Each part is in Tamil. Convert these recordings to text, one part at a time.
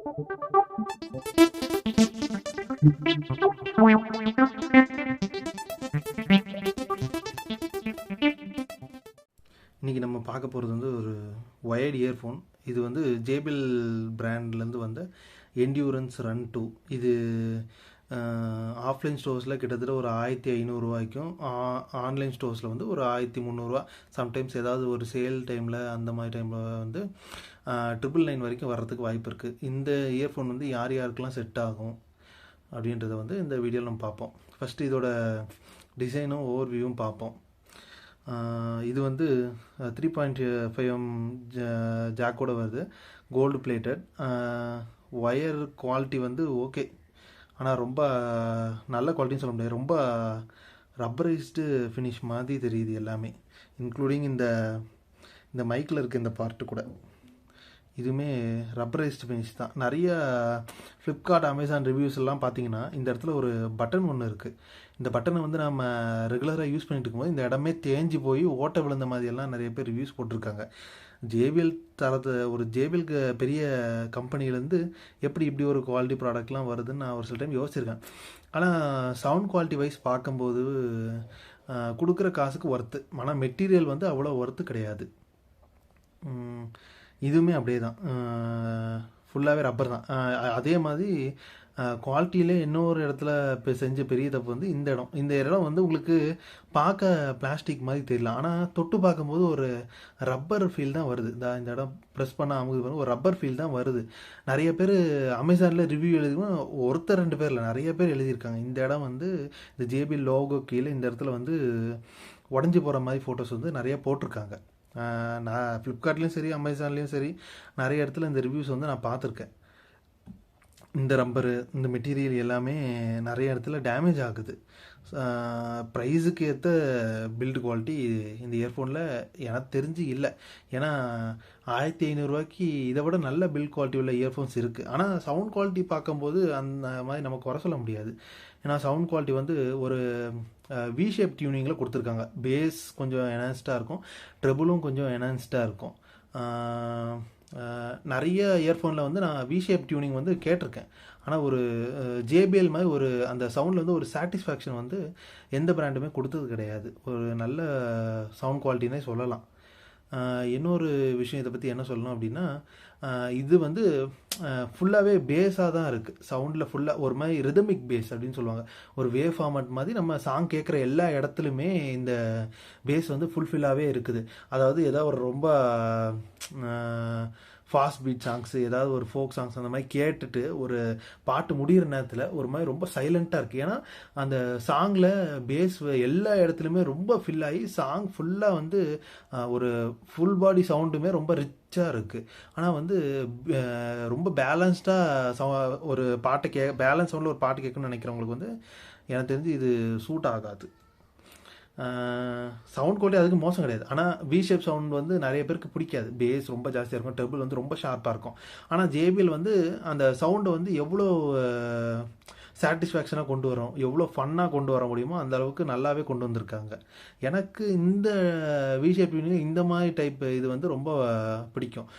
இன்றைக்கி நம்ம பார்க்க போகிறது வந்து ஒரு ஒயர்டு இயர்ஃபோன். இது வந்து ஜேபிஎல் பிராண்ட்லேருந்து வந்த என்டியூரன்ஸ் ரன் 2. இது ஆஃப்லைன் ஸ்டோர்ஸில் கிட்டத்தட்ட ஒரு 1500 ஆன்லைன் ஸ்டோர்ஸில் வந்து ஒரு 1300. சம்டைம்ஸ் ஏதாவது ஒரு சேல் டைமில் அந்த மாதிரி டைமில் வந்து 999 வரைக்கும் வர்றதுக்கு வாய்ப்பு இருக்குது. இந்த இயர்ஃபோன் வந்து யார் யாருக்கெல்லாம் செட் ஆகும் அப்படின்றத வந்து இந்த வீடியோவில் நம்ம பார்ப்போம். ஃபஸ்ட்டு இதோட டிசைனும் ஓவர்வியூவும் பார்ப்போம். இது வந்து 3.5mm ஜாக்கோட வருது, கோல்டு பிளேட்டட். ஒயர் குவாலிட்டி வந்து ஓகே, ஆனால் ரொம்ப நல்ல குவாலிட்டின்னு சொல்ல முடியாது. ரொம்ப ரப்பரைஸ்டு ஃபினிஷ் மாதிரி தெரியுது எல்லாமே, இன்க்ளூடிங் இந்த மைக்கில் இருக்க இந்த பார்ட்டு கூட. இதுவுமே ரப்பரைஸ்டு ஃபினிஷ் தான். நிறைய ஃப்ளிப்கார்ட், அமேசான் ரிவ்யூஸ் எல்லாம் பார்த்தீங்கன்னா இந்த இடத்துல ஒரு பட்டன் ஒன்று இருக்குது. இந்த பட்டனை வந்து நம்ம ரெகுலராக யூஸ் பண்ணிட்டு இருக்கும்போது இந்த இடமே தேஞ்சு போய் ஓட்டை விழுந்த மாதிரியெல்லாம் நிறைய பேர் ரிவ்யூஸ் போட்டிருக்காங்க. ஜேபிஎல் தரது ஒரு ஜேபிஎல்க்கு பெரிய கம்பெனிலேருந்து எப்படி இப்படி ஒரு குவாலிட்டி ப்ராடக்ட்லாம் வருதுன்னு நான் ஒரு சில டைம் யோசிச்சிருக்கேன். ஆனால் சவுண்ட் குவாலிட்டி வைஸ் பார்க்கும்போது கொடுக்குற காசுக்கு ஒர்த்து, ஆனால் மெட்டீரியல் வந்து அவ்வளோ ஒர்த்து கிடையாது. இதுவுமே அப்படியே தான், ஃபுல்லாகவே ரப்பர் தான். அதே மாதிரி குவாலிட்டியில் இன்னொரு இடத்துல இப்போ செஞ்ச பெரிய தப்பு வந்து இந்த இடம் வந்து உங்களுக்கு பார்க்க பிளாஸ்டிக் மாதிரி தெரியல, ஆனால் தொட்டு பார்க்கும்போது ஒரு ரப்பர் ஃபீல் தான் வருது. இந்த இடம் ப்ரெஸ் பண்ண அமுது ஒரு ரப்பர் ஃபீல் தான் வருது. நிறைய பேர் அமேசானில் ரிவ்யூ எழுதியும் ஒருத்தர் 2 பேர் இல்லை, நிறைய பேர் எழுதியிருக்காங்க. இந்த இடம் வந்து இந்த ஜேபிஎல் லோகோ கீழே இந்த இடத்துல வந்து உடஞ்சி போகிற மாதிரி ஃபோட்டோஸ் வந்து நிறைய போட்டிருக்காங்க. நான் ஃப்ளிப்கார்ட்லேயும் சரி, அமேசான்லேயும் சரி, நிறைய இடத்துல இந்த ரிவ்யூஸ் வந்து நான் பார்த்துருக்கேன். இந்த ரப்பரு, இந்த மெட்டீரியல் எல்லாமே நிறைய இடத்துல டேமேஜ் ஆகுது. ப்ரைஸுக்கு ஏற்ற பில்டு குவாலிட்டி இந்த இயர்ஃபோனில் எனக்கு தெரிஞ்சு இல்லை. ஏன்னா 1500 இதை விட நல்ல பில்ட் குவாலிட்டி உள்ள இயர்ஃபோன்ஸ் இருக்குது. ஆனால் சவுண்ட் குவாலிட்டி பார்க்கும்போது அந்த மாதிரி நம்ம குறை சொல்ல முடியாது. ஏன்னா சவுண்ட் குவாலிட்டி வந்து ஒரு வி ஷேப் டியூனிங்கில் கொடுத்துருக்காங்க. பேஸ் கொஞ்சம் என்ஹான்ஸ்டாக இருக்கும், ட்ரெபுளும் கொஞ்சம் என்ஹான்ஸ்டாக இருக்கும். நிறைய இயர்ஃபோனில் வந்து நான் வி ஷேப் டியூனிங் வந்து கேட்டிருக்கேன், ஆனால் ஒரு ஜேபிஎல் மாதிரி ஒரு அந்த சவுண்டில் வந்து ஒரு சாட்டிஸ்ஃபேக்ஷன் வந்து எந்த பிராண்டுமே கொடுத்தது கிடையாது. ஒரு நல்ல சவுண்ட் குவாலிட்டினே சொல்லலாம். இன்னொரு விஷயம் இதை பற்றி என்ன சொல்லணும் அப்படின்னா, இது வந்து ஃபுல்லாகவே பேஸாக தான் இருக்குது. சவுண்டில் ஃபுல்லாக ஒரு மாதிரி ரிதமிக் பேஸ் அப்படின்னு சொல்லுவாங்க. ஒரு வேவ் ஃபார்மட் மாதிரி நம்ம சாங் கேட்குற எல்லா இடத்துலையுமே இந்த பேஸ் வந்து ஃபுல்ஃபில்லாகவே இருக்குது. அதாவது ஏதாவது ஒரு ரொம்ப ஃபாஸ்ட் பீட் சாங்ஸு, ஏதாவது ஒரு ஃபோக் சாங்ஸ் அந்த மாதிரி கேட்டுட்டு ஒரு பாட்டு முடிகிற நேரத்தில் ஒரு மாதிரி ரொம்ப சைலண்ட்டாக இருக்குது. ஏன்னா அந்த சாங்கில் பேஸ் எல்லா இடத்துலையுமே ரொம்ப ஃபில் ஆகி சாங் ஃபுல்லாக வந்து ஒரு ஃபுல் பாடி சவுண்டுமே ரொம்ப ரிச்சாக இருக்குது. ஆனால் வந்து ரொம்ப பேலன்ஸ்டாக ஒரு பாட்டை பேலன்ஸ் சவுண்டில் ஒரு பாட்டு கேட்கணும்னு நினைக்கிறவங்களுக்கு வந்து எனக்கு தெரிஞ்சு இது சூட் ஆகாது. சவுண்ட் குவாலிட்டி அதுக்கு மோசம் கிடையாது, ஆனால் வி ஷேப் சவுண்ட் வந்து நிறைய பேருக்கு பிடிக்காது. பேஸ் ரொம்ப ஜாஸ்தியாக இருக்கும், ட்ரெபிள் வந்து ரொம்ப ஷார்ப்பாக இருக்கும். ஆனால் ஜேபிஎல் வந்து அந்த சவுண்டை வந்து எவ்வளோ சாட்டிஸ்ஃபேக்ஷனாக கொண்டு வரோம், எவ்வளோ ஃபன்னாக கொண்டு வர முடியுமோ அந்த அளவுக்கு நல்லாவே கொண்டு வந்திருக்காங்க. எனக்கு இந்த வி ஷேப் இந்த மாதிரி டைப் இது வந்து ரொம்ப பிடிக்கும்.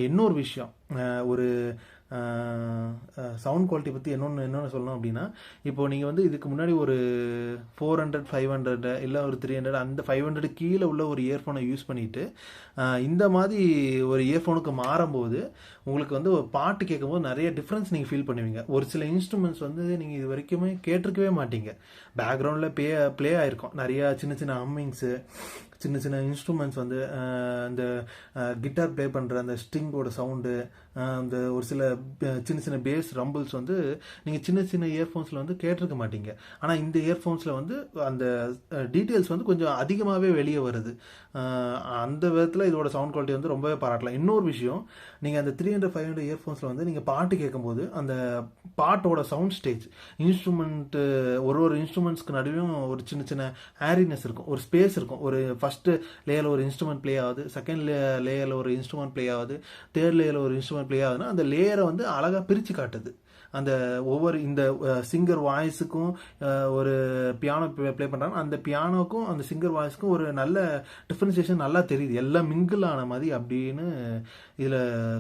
இன்னொரு விஷயம், ஒரு சவுண்ட் குவாலிட்டி பற்றி என்னென்னு சொல்லணும் அப்படின்னா, இப்போது நீங்கள் வந்து இதுக்கு முன்னாடி ஒரு 400, 500 இல்லை ஒரு 300, அந்த 500 கீழே உள்ள ஒரு இயர்ஃபோனை யூஸ் பண்ணிவிட்டு இந்த மாதிரி ஒரு இயர்ஃபோனுக்கு மாறும்போது உங்களுக்கு வந்து ஒரு பாட்டு கேட்கும்போது நிறைய டிஃப்ரென்ஸ் நீங்கள் ஃபீல் பண்ணுவீங்க. ஒரு சில இன்ஸ்ட்ருமெண்ட்ஸ் வந்து நீங்கள் இது வரைக்குமே கேட்டிருக்கவே மாட்டீங்க. பேக்ரவுண்டில் ப்ளே ஆகிருக்கும் நிறையா சின்ன சின்ன ஹம்மிங்ஸு, சின்ன சின்ன இன்ஸ்ட்ருமெண்ட்ஸ் வந்து இந்த கிட்டார் ப்ளே பண்ணுற அந்த ஸ்ட்ரிங்கோட சவுண்டு, அந்த ஒரு சில சின்ன சின்ன பேஸ் ரம்பிள்ஸ் வந்து நீங்கள் சின்ன சின்ன இயர்ஃபோன்ஸில் வந்து கேட்டிருக்க மாட்டீங்க. ஆனால் இந்த இயர்ஃபோன்ஸில் வந்து அந்த டீட்டெயில்ஸ் வந்து கொஞ்சம் அதிகமாகவே வெளியே வருது. அந்த விதத்தில் இதோட சவுண்ட் குவாலிட்டி வந்து ரொம்பவே பாராட்டலாம். இன்னொரு விஷயம், நீங்கள் அந்த 300, 500 இயர்ஃபோன்ஸில் வந்து நீங்கள் பாட்டு கேட்கும்போது அந்த பாட்டோட சவுண்ட் ஸ்டேஜ், இன்ஸ்ட்ருமெண்ட்டு ஒரு இன்ஸ்ட்ருமெண்ட்ஸ்க்கு நடுவையும் ஒரு சின்ன சின்ன ஹேரினஸ் இருக்கும், ஒரு ஸ்பேஸ் இருக்கும். ஒரு ஃபஸ்ட்டு லேயரில் ஒரு இன்ஸ்ட்ருமெண்ட் ப்ளே ஆகுது, செகண்ட் லேயரில் ஒரு இன்ஸ்ட்ருமெண்ட் ப்ளே ஆகுது, தேர்ட் லேயரில் ஒரு இன்ஸ்ட்ருமெண்ட் ப்ளே ஆகுதுன்னா அந்த லேயரை வந்து அழகாக பிரித்து காட்டுது. அந்த ஒவ்வொரு இந்த சிங்கர் வாய்ஸுக்கும் ஒரு பியானோ ப்ளே பண்ணுறாங்க, அந்த பியானோக்கும் அந்த சிங்கர் வாய்ஸுக்கும் ஒரு நல்ல டிஃப்ரென்சியேஷன் நல்லா தெரியுது, எல்லாம் மிங்கிள் ஆன மாதிரி அப்படின்னு இதில்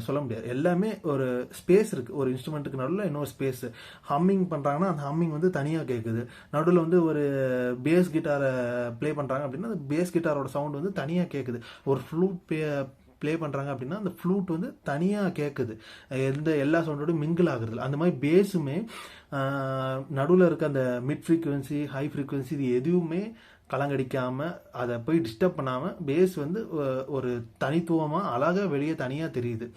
சொல்ல முடியாது. எல்லாமே ஒரு ஸ்பேஸ் இருக்குது, ஒரு இன்ஸ்ட்ருமெண்ட்டுக்கு நடுவில் இன்னொரு ஸ்பேஸ். ஹம்மிங் பண்ணுறாங்கன்னா அந்த ஹம்மிங் வந்து தனியாக கேட்குது. நடுவில் வந்து ஒரு பேஸ் கிட்டாரை ப்ளே பண்ணுறாங்க அப்படின்னா அந்த பேஸ் கிட்டாரோட சவுண்ட் வந்து தனியாக கேட்குது. ஒரு ஃப்ளூட் ப்ளே பண்ணுறாங்க அப்படின்னா அந்த ஃப்ளூட் வந்து தனியாக கேட்குது, எல்லா சவுண்டோடையும் மிங்கிள் ஆகுறது. அந்த மாதிரி பேஸுமே நடுவில் இருக்க அந்த மிட் ஃப்ரீக்குவென்சி ஹை ஃப்ரீக்குவென்சி இது எதுவுமே கலங்கடிக்காமல் அதை போய் டிஸ்டர்ப் பண்ணாமல் பேஸ் வந்து ஒரு தனித்துவமாக அழகாக வெளியே தனியாக தெரியுது.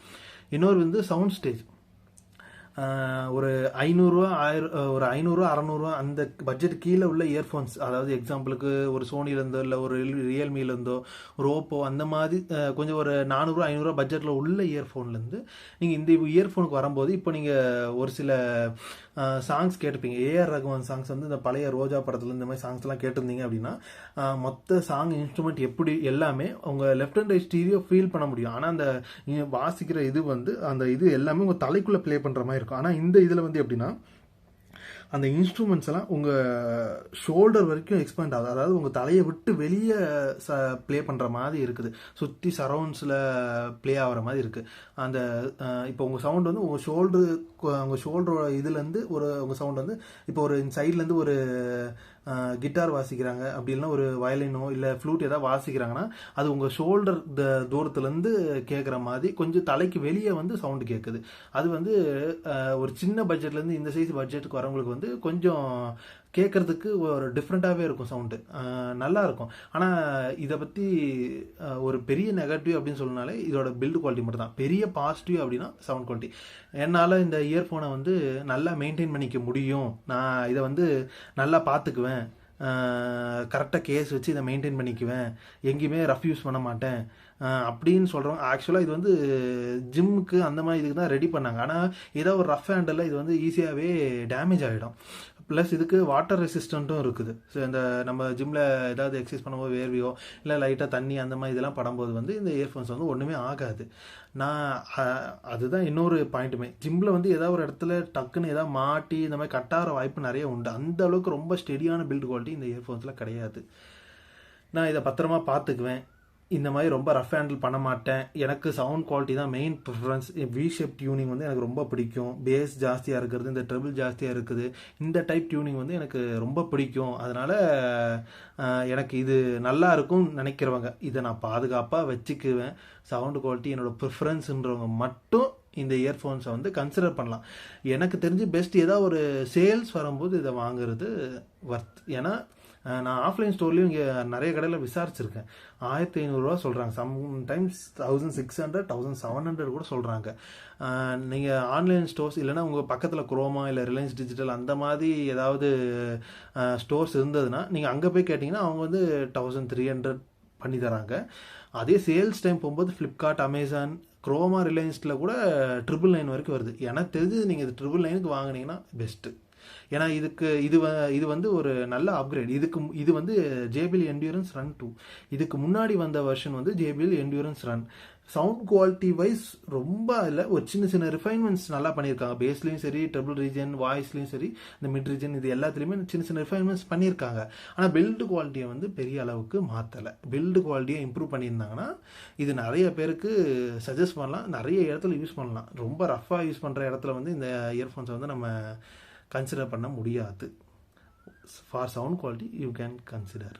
இன்னொரு வந்து சவுண்ட் ஸ்டேஜ். ஒரு 500 ஒரு 500 600 அந்த பட்ஜெட் கீழே உள்ள இயர்ஃபோன்ஸ், அதாவது எக்ஸாம்பிளுக்கு ஒரு சோனிலேருந்தோ இல்லை ஒரு ரியல்மிலேருந்தோ ஒரு ஓப்போ அந்த மாதிரி கொஞ்சம் ஒரு 400 500 பட்ஜெட்டில் உள்ள இயர்ஃபோன்லேருந்து நீங்கள் இந்த இயர்ஃபோனுக்கு வரும்போது இப்போ நீங்கள் ஒரு சில சாங்ஸ் கேட்டிருப்பீங்க. ஏஆர் ரகுமான் சாங்ஸ் வந்து இந்த பழைய ரோஜா படத்தில் இந்த மாதிரி சாங்ஸ்லாம் கேட்டிருந்தீங்க அப்படின்னா மொத்த சாங் இன்ஸ்ட்ருமெண்ட் எப்படி எல்லாமே உங்கள் left and right stereo feel பண்ண முடியும். ஆனால் அந்த வாசிக்கிற இது வந்து அந்த இது எல்லாமே உங்கள் தலைக்குள்ளே ப்ளே பண்ணுற மாதிரி இருக்கும். ஆனால் இந்த இதில் வந்து எப்படின்னா அந்த இன்ஸ்ட்ருமெண்ட்ஸ் எல்லாம் உங்கள் ஷோல்டர் வரைக்கும் எக்ஸ்பேண்ட் ஆகுது, அதாவது உங்கள் தலையை விட்டு வெளியே ப்ளே பண்ணுற மாதிரி இருக்குது, சுற்றி சரௌண்ட்ஸில் ப்ளே ஆகிற மாதிரி இருக்குது. அந்த இப்போ உங்கள் சவுண்ட் வந்து உங்கள் ஷோல்டரோட இதுலேருந்து உங்கள் சவுண்ட் வந்து இப்போ ஒரு சைட்லேருந்து ஒரு கிட்டார் வாசிக்கிறாங்க அப்படி இல்லைன்னா ஒரு வயலினோ இல்லை ஃப்ளூட் ஏதாவது வாசிக்கிறாங்கன்னா அது உங்கள் ஷோல்டர் தூரத்துலேருந்து கேட்குற மாதிரி கொஞ்சம் தலைக்கு வெளியே வந்து சவுண்டு கேட்குது. அது வந்து ஒரு சின்ன பட்ஜெட்லேருந்து இந்த சைஸ் பட்ஜெட்டுக்கு வரவங்களுக்கு வந்து கொஞ்சம் கேட்குறதுக்கு ஒரு டிஃப்ரெண்ட்டாகவே இருக்கும், சவுண்டு நல்லா இருக்கும். ஆனால் இதை பற்றி ஒரு பெரிய நெகட்டிவ் அப்படின்னு சொன்னாலே இதோட பில்டு குவாலிட்டி மட்டும் தான். பெரிய பாசிட்டிவ் அப்படின்னா சவுண்ட் குவாலிட்டி. என்னால் இந்த இயர்ஃபோனை வந்து நல்லா மெயின்டைன் பண்ணிக்க முடியும், நான் இதை வந்து நல்லா பார்த்துக்குவேன், கரெக்டாக கேஸ் வச்சு இதை மெயின்டைன் பண்ணிக்குவேன், எங்கேயுமே ரஃப் யூஸ் பண்ண மாட்டேன் அப்படின்னு சொல்கிறோம். ஆக்சுவலாக இது வந்து ஜிம்முக்கு அந்த மாதிரி இதுக்கு தான் ரெடி பண்ணாங்க. ஆனால் ஏதோ ஒரு ரஃப் ஹேண்டலில் இது வந்து ஈஸியாகவே டேமேஜ் ஆகிடும். ப்ளஸ் இதுக்கு வாட்டர் ரெசிஸ்டண்ட்டும் இருக்குது. ஸோ இந்த நம்ம ஜிம்மில் ஏதாவது எக்ஸசைஸ் பண்ணும்போது வேர்வையோ இல்லை லைட்டாக தண்ணி அந்த மாதிரி இதெல்லாம் படும்போது வந்து இந்த இயர்ஃபோன்ஸ் வந்து ஒன்றுமே ஆகாது. அதுதான் இன்னொரு பாயிண்ட்டுமே. ஜிம்மில் வந்து ஏதாவது ஒரு இடத்துல டக்குன்னு ஏதாவது மாட்டி இந்த மாதிரி கட்டாகிற வாய்ப்பு நிறைய உண்டு. அந்த அளவுக்கு ரொம்ப ஸ்டெடியான பில்ட் குவாலிட்டி இந்த இயர்ஃபோன்ஸில் கிடையாது. நான் இதை பத்திரமா பார்த்துக்குவேன், இந்த மாதிரி ரொம்ப ரஃப் ஹேண்டில் பண்ண மாட்டேன், எனக்கு சவுண்ட் குவாலிட்டி தான் main preference. We shape tuning வந்து எனக்கு ரொம்ப பிடிக்கும், பேஸ் ஜாஸ்தியாக இருக்கிறது, இந்த ட்ரிபிள் ஜாஸ்தியாக இருக்குது, இந்த டைப் டியூனிங் வந்து எனக்கு ரொம்ப பிடிக்கும். அதனால் எனக்கு இது நல்லா இருக்கும்னு நினைக்கிறவங்க இதை நான் பாதுகாப்பாக வச்சுக்குவேன். சவுண்ட் குவாலிட்டி என்னோடய ப்ரிஃபரன்ஸுன்றவங்க மட்டும் இந்த இயர்ஃபோன்ஸை வந்து கன்சிடர் பண்ணலாம். எனக்கு தெரிஞ்சு பெஸ்ட் ஏதாவது ஒரு சேல்ஸ் வரும்போது இதை வாங்குறது வர்த். ஏன்னா நான் ஆஃப்லைன் ஸ்டோர்லேயும் இங்கே நிறைய கடையில் விசாரிச்சிருக்கேன், 1500 சொல்கிறாங்க, சம்டைம்ஸ் 1600 1700 கூட சொல்கிறாங்க. நீங்கள் ஆன்லைன் ஸ்டோர்ஸ் இல்லைனா உங்கள் பக்கத்தில் குரோமா இல்லை ரிலையன்ஸ் டிஜிட்டல் அந்த மாதிரி ஏதாவது ஸ்டோர்ஸ் இருந்ததுன்னா நீங்கள் அங்கே போய் கேட்டிங்கன்னா அவங்க வந்து 1300 பண்ணி தராங்க. அதே சேல்ஸ் டைம் போகும்போது ஃப்ளிப்கார்ட், அமேசான், குரோமா, ரிலையன்ஸில் கூட 999 வரைக்கும் வருது. எனக்கு தெரிஞ்சு நீங்கள் இது 999க்கு வாங்கினீங்கன்னா பெஸ்ட்டு. ஏன்னா இது வந்து ஒரு நல்ல அப்கிரேட். இது வந்து JBL என்டியூரன்ஸ் ரன் 2. இதுக்கு முன்னாடி வந்த வெர்ஷன் வந்து JBL endurance run. Sound quality wise ரொம்ப இல்லை, ஒரு சின்ன சின்ன ரிஃபைன்மெண்ட்ஸ் நல்லா பண்ணியிருக்காங்க. பேஸ்லையும் சரி, ட்ரிபிள் ரீஜன், வாய்ஸ்லையும் சரி, இந்த மிட் ரீஜன் இது எல்லாத்துலேயுமே சின்ன சின்ன ரிஃபைன்மெண்ட்ஸ் பண்ணியிருக்காங்க. ஆனால் பில்டு குவாலிட்டியை வந்து பெரிய அளவுக்கு மாற்றலை. பில்டு குவாலிட்டியை இம்ப்ரூவ் பண்ணியிருந்தாங்கன்னா இது நிறைய பேருக்கு சஜஸ்ட் பண்ணலாம், நிறைய இடத்துல யூஸ் பண்ணலாம். ரொம்ப ரஃப்பாக யூஸ் பண்ணுற இடத்துல வந்து இந்த இயர்ஃபோன்ஸை வந்து நம்ம கன்சிடர் பண்ண முடியாது. For sound quality you can consider.